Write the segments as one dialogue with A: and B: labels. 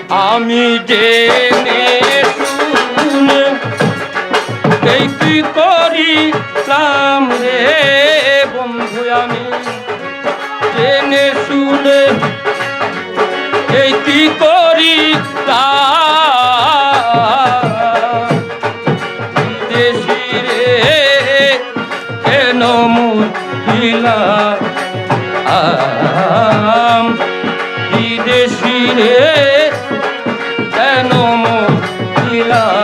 A: আমি জেনে শুনে এই কি করিলাম রে বন্ধু, আমি জেনে শুনে এই কি করিলাম। বিদেশি রে কেন মরিলাম, বিদেশি রে কেন মরিলাম।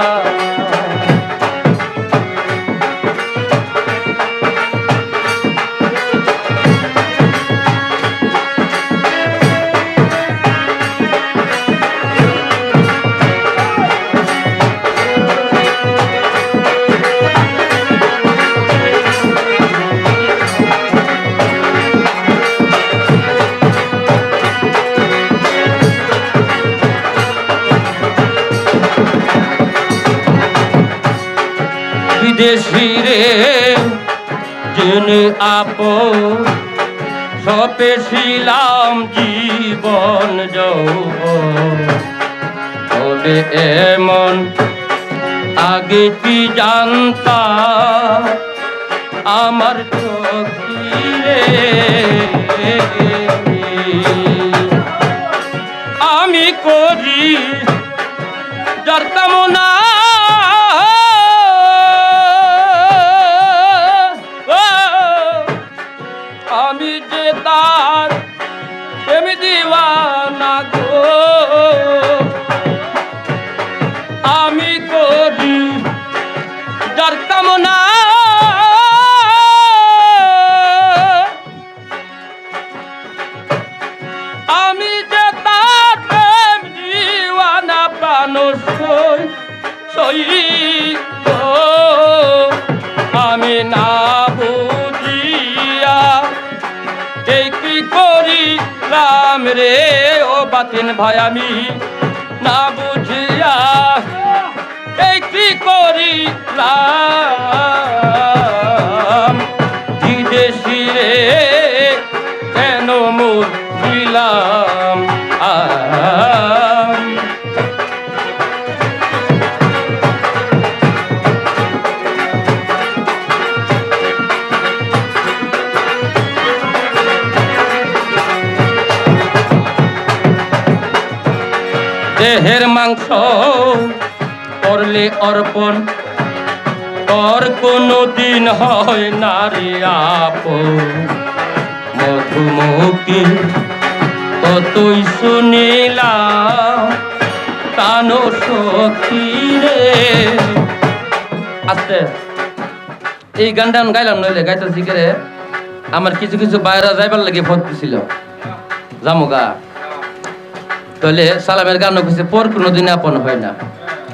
A: বিদেশি রে জেনে আপন সপেছিলাম জীবন যৌবন, তবে এমন আগে কি জানতাম আমার চোখি রে। আমি করি যার কামনা, আমি যে তার প্রেমী দিওয়ানা গো। আমি করি যার কামনা, আমি যে তার প্রেম দিওয়ানা প্রাণ সই আমি না বুঝিয়া এই কি করিলাম রে ও বাতিন ভাই, আমি না বুঝিয়া এই কি করিলাম। বিদেশি রে কেন মরিলাম। দেহের মাংস করলে অর্পণ তোর কোনো দিন হয় না রে আপন। মধুমুখী কতই শুনিলাম প্রাণ সখী রে। আস্তে এই গানটা গাইলাম, নইলে গাইতেছি কে আমার কিছু কিছু বাইরা যাইবার লাগে ফোন দিছিল জামুগা, তাহলে সালামের গান খুঁজছে পর কোনোদিন আপন হয় না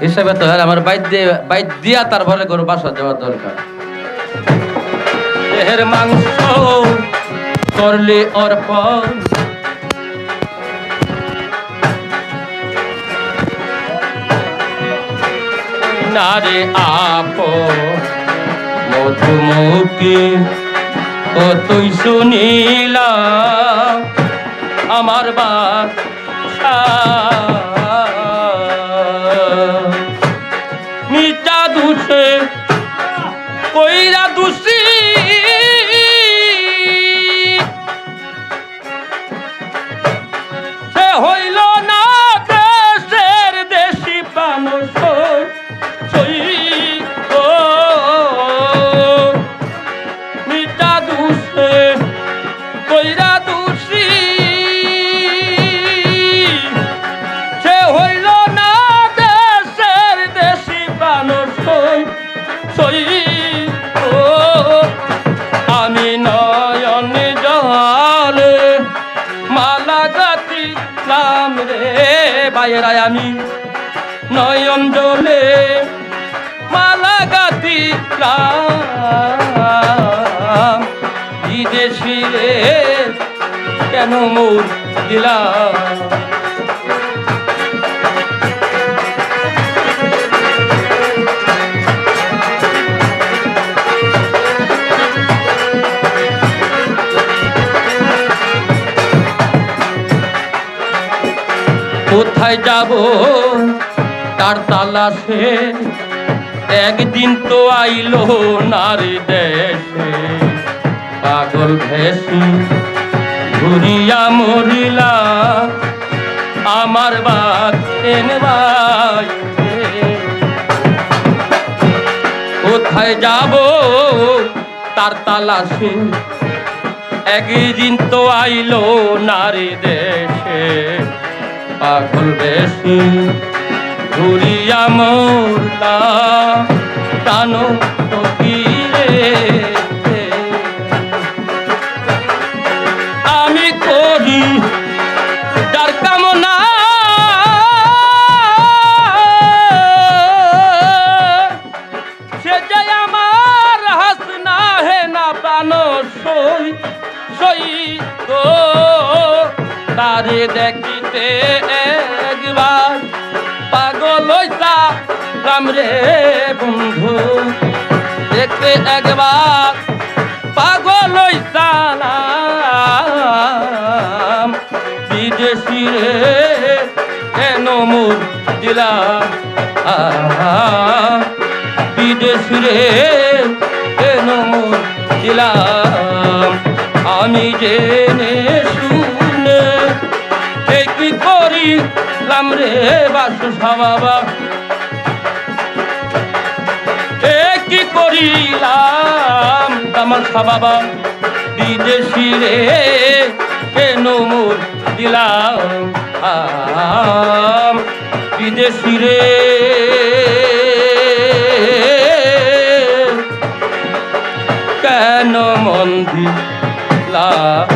A: হিসাবে, তো আমার বাইট দিয়া তারপরে গরু বাসা দেওয়ার দরকার। দেহের মাংস করলে অর্পণ না রে আপন। মধুমুখী কতই শুনিলাম আমার বাসা, মিটা দুষে কইরা দুষি সে হইল না দেশের দেশি প্রাণ সই। মিটা দুষে কইরা দুষি সে হইল না দেশের দেশি প্রাণ সই। আমি নয়ন জলে মালা গাঁথিলাম রে বাইরায়, আমি নয়ন জলে মালা গাঁথিলাম। বিদেশি রে কেন মরিলাম। কোথায় যাব তার তালাশে, একদিন তো আইলো নারী দেশে, পাগল ভেসে ঘুরিয়া মরিলা আমার বাদ এনেবাই। কোথায় যাব তার তালাশে, একদিন তো আইলো নারী দেশে, পাগল বেশি ঘুরিয়া মরলা প্রাণ ফকিরে। আমি করি যার কামনা, সে যে আমার হাসনা হে না প্রাণ সই সই গো, তারে দেখিতে একবার পাগল হইতা রাম রে বন্ধু, দেখতে একবার পাগল হইতাম। বিদেশি রে কেন মোর দিলাম, বিদেশি রে কেন মোর দিলাম। আমি জেনে শুনে কি করিলাম রে বাসু বাবা, কি করিলাম আমার বাবা। বিদেশি রে কেন মোর দিলাম, বিদেশি রে কেন মন দিলাম।